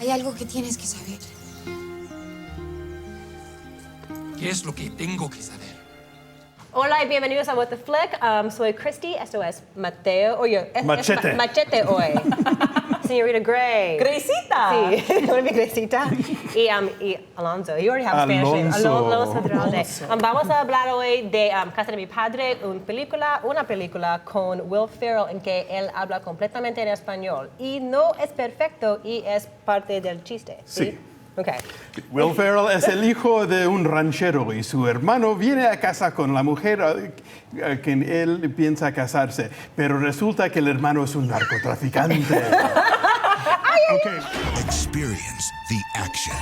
Hay algo que tienes que saber. ¿Qué es lo que tengo que saber? Hola y bienvenidos a What the Flick. Soy Christy, esto es Mateo. Oye, Machete. Machete hoy. Señorita Grae. Graecita. Sí, want to be Graecita. Y Alonso. You already have a Spanish name. Alonso Duralde. Vamos a hablar hoy de Casa de mi Padre, una película con Will Ferrell en que él habla completamente en español. Y no es perfecto y es parte del chiste. Sí. Okay. Will Ferrell es el hijo de un ranchero y su hermano viene a casa con la mujer a quien él piensa casarse, pero resulta que el hermano es un narcotraficante. Okay. Experience the action,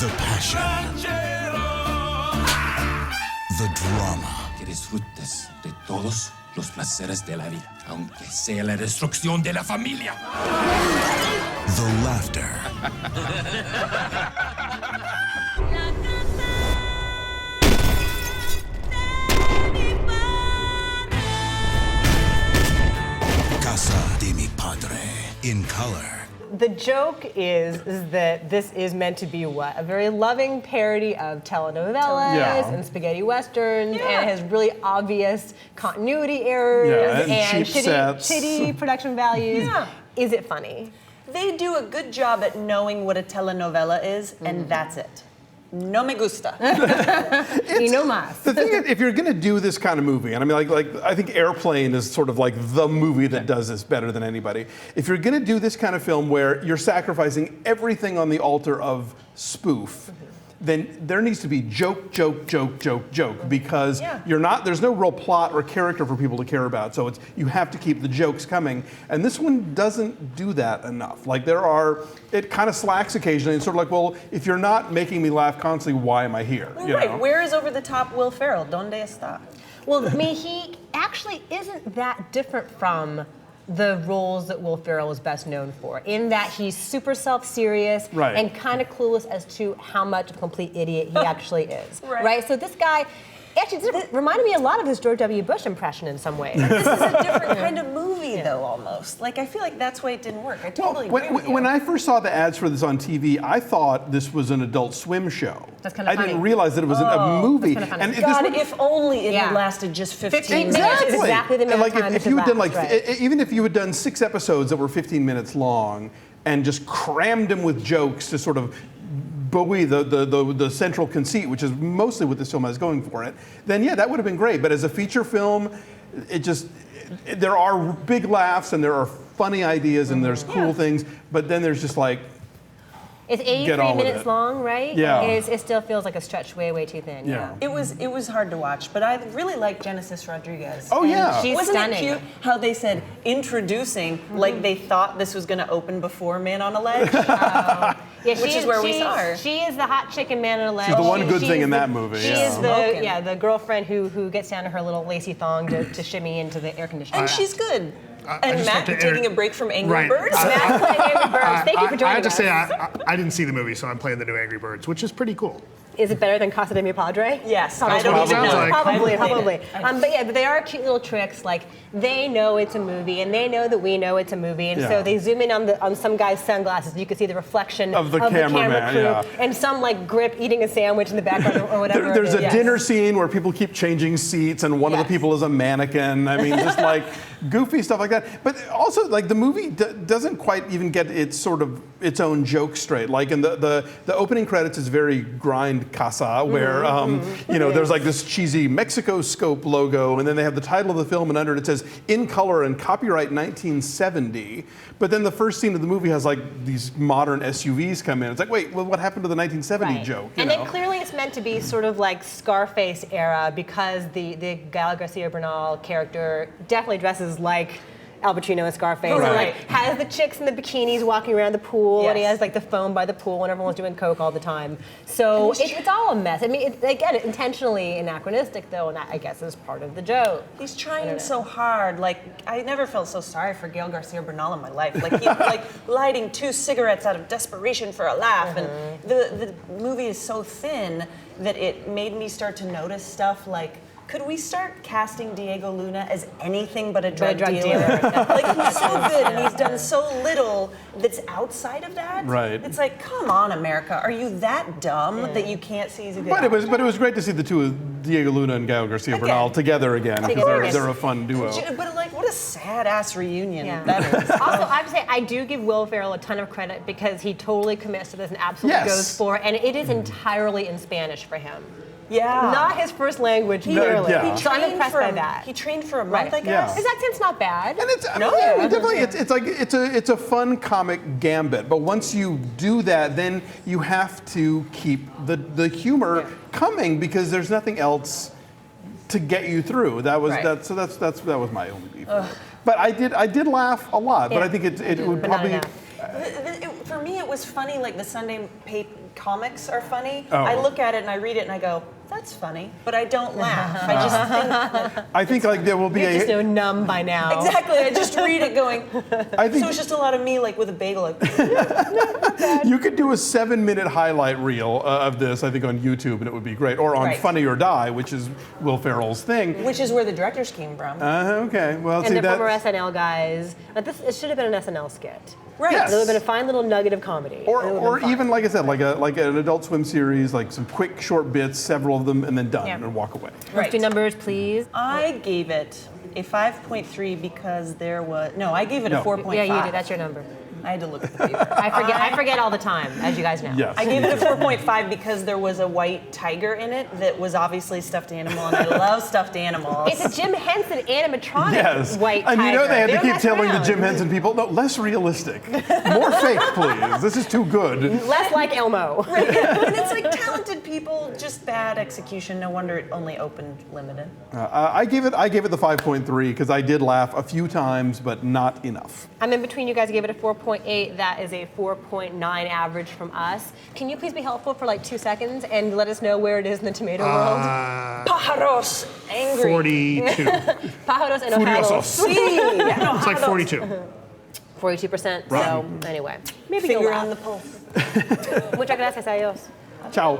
the passion, the drama. Que disfrutes de todos los placeres de la vida, aunque sea la destrucción de la familia. The laughter. Casa de mi Padre in color. The joke is that this is meant to be what? A very loving parody of telenovelas and spaghetti westerns, and it has really obvious continuity errors and cheap sets. shitty production values. Yeah. Is it funny? They do a good job at knowing what a telenovela is, and that's it. No me gusta. Y no más. The thing is, if you're going to do this kind of movie, and I mean, like I think Airplane is sort of like the movie that does this better than anybody. If you're going to do this kind of film where you're sacrificing everything on the altar of spoof, then there needs to be joke, because there's no real plot or character for people to care about. So you have to keep the jokes coming. And this one doesn't do that enough. Like it kind of slacks occasionally. It's sort of like, well, if you're not making me laugh constantly, why am I here? Well, right, where is over the top Will Ferrell? Donde está? Well, I mean, he actually isn't that different from the roles that Will Ferrell is best known for, in that he's super self-serious and kind of clueless as to how much of a complete idiot he actually is. Right? So this guy actually reminded me a lot of his George W. Bush impression in some ways. This is a different kind of movie, though, almost. Like, I feel like that's why it didn't work. I totally agree with you. When I first saw the ads for this on TV, I thought this was an Adult Swim show. That's kind of funny. I didn't realize that it was a movie. That's kind of funny. God, if only it had lasted just 15 minutes. It's exactly the amount of time if you had done even if you had done 6 episodes that were 15 minutes long and just crammed them with jokes to sort of buoy the central conceit, which is mostly what this film has going for it, then that would have been great. But as a feature film, there are big laughs and there are funny ideas and there's cool things, but then there's just like, it's 83 minutes long, right? Yeah. It still feels like a stretch way too thin. Yeah. It was hard to watch, but I really like Genesis Rodriguez. Oh, yeah. She's Wasn't stunning. it cute how they said introducing, like they thought this was going to open before Man on a Ledge? Which is where we saw her. She is the hot chick in Man on a Ledge. She's the one good thing in that movie. She is the girlfriend who gets down to her little lacy thong to shimmy into the air conditioner. And she's good. And Matt taking a break from Angry Birds? Matt playing Angry Birds. Thank you for joining us. I have to say, I didn't see the movie, so I'm playing the new Angry Birds, which is pretty cool. Is it better than Casa de mi Padre? Yes. I don't even know. Like. Probably. But they are cute little tricks. Like, they know it's a movie, and they know that we know it's a movie, and so they zoom in on some guy's sunglasses. You can see the reflection of the camera crew, and some like grip eating a sandwich in the background or whatever. There's a dinner scene where people keep changing seats, and one of the people is a mannequin. I mean, just like goofy stuff like that. But also, like, the movie doesn't quite even get its own joke straight. Like, in the opening credits is very grind Casa, where there's like this cheesy Mexico scope logo, and then they have the title of the film, and under it says in color and copyright 1970. But then the first scene of the movie has like these modern SUVs come in. It's like, wait, well, what happened to the 1970 joke? And then clearly it's meant to be sort of like Scarface era, because the Gael Garcia Bernal character definitely dresses like Al Pacino and Scarface. Right. And, like, has the chicks in the bikinis walking around the pool, and he has like the phone by the pool when everyone's doing coke all the time. So it's all a mess. I mean, again, intentionally anachronistic though, and that, I guess, is part of the joke. He's trying so hard. Like, I never felt so sorry for Gael Garcia Bernal in my life. Like, he's like lighting 2 cigarettes out of desperation for a laugh, and the movie is so thin that it made me start to notice stuff like could we start casting Diego Luna as anything but a Drug drug dealer? Like, he's so good and he's done so little that's outside of that. Right. It's like, come on, America, are you that dumb that you can't see he's a good But actor? it was great to see the two of Diego Luna and Gael Garcia Bernal together again. Because they're a fun duo. But like, what a sad-ass reunion Yeah. that is. Also, I have to say, I do give Will Ferrell a ton of credit because he totally commits to this and absolutely Yes. goes for it, and it is entirely in Spanish for him. Yeah. Not his first language, clearly. yeah. So I'm impressed by that. He trained for a month, Right. I guess. Yeah. His accent's not bad. And it's definitely it's like it's a fun comic gambit. But once you do that, then you have to keep the humor coming because there's nothing else to get you through. That was that was my only beef. But I did laugh a lot. But I think it would But not probably. enough. For me, it was funny. Like the Sunday comics are funny. Oh. I look at it and I read it and I go, "That's funny," but I don't laugh. I just think. I think like there will be You're just so a. numb by now. Exactly. I just read it going. I think So it's just a lot of me like with a bagel. Like, you could do a 7-minute highlight reel of this, I think, on YouTube, and it would be great. Or on Right. Funny or Die, which is Will Ferrell's thing. which is where the directors came from. Okay, well, And see the that. former SNL guys. But it should have been an SNL skit. Right. Yes. It would have been a fine little nugget of comedy. It would have Or been fun. even, like I said, like an Adult Swim series, like some quick, short bits, several of them, and then done, Yeah. and walk away. Let's do numbers, please. I gave it a 5.3 because there was I gave it a No. 4.5. Yeah, you do. That's your number. I had to look at the paper. I forget all the time, as you guys know. Yes. I gave it a 4.5 because there was a white tiger in it that was obviously stuffed animal, and I love stuffed animals. It's a Jim Henson animatronic Yes. white And tiger. you know they had to don't keep mess telling the around. Jim Henson people, no, less realistic. More fake, please. This is too good. Less like Elmo. And it's like talented people, just bad execution. No wonder it only opened limited. I gave it the 5.3 because I did laugh a few times, but not enough. I'm in between. You guys gave it a 4.8. That is a 4.9 average from us. Can you please be helpful for like 2 seconds and let us know where it is in the tomato world? Pájaros, angry. 42. Pájaros enojados. Furiosos. Sí. It's like 42. 42%. So anyway, maybe Finger you'll on laugh. the pulse. Muchas gracias a Dios. Ciao.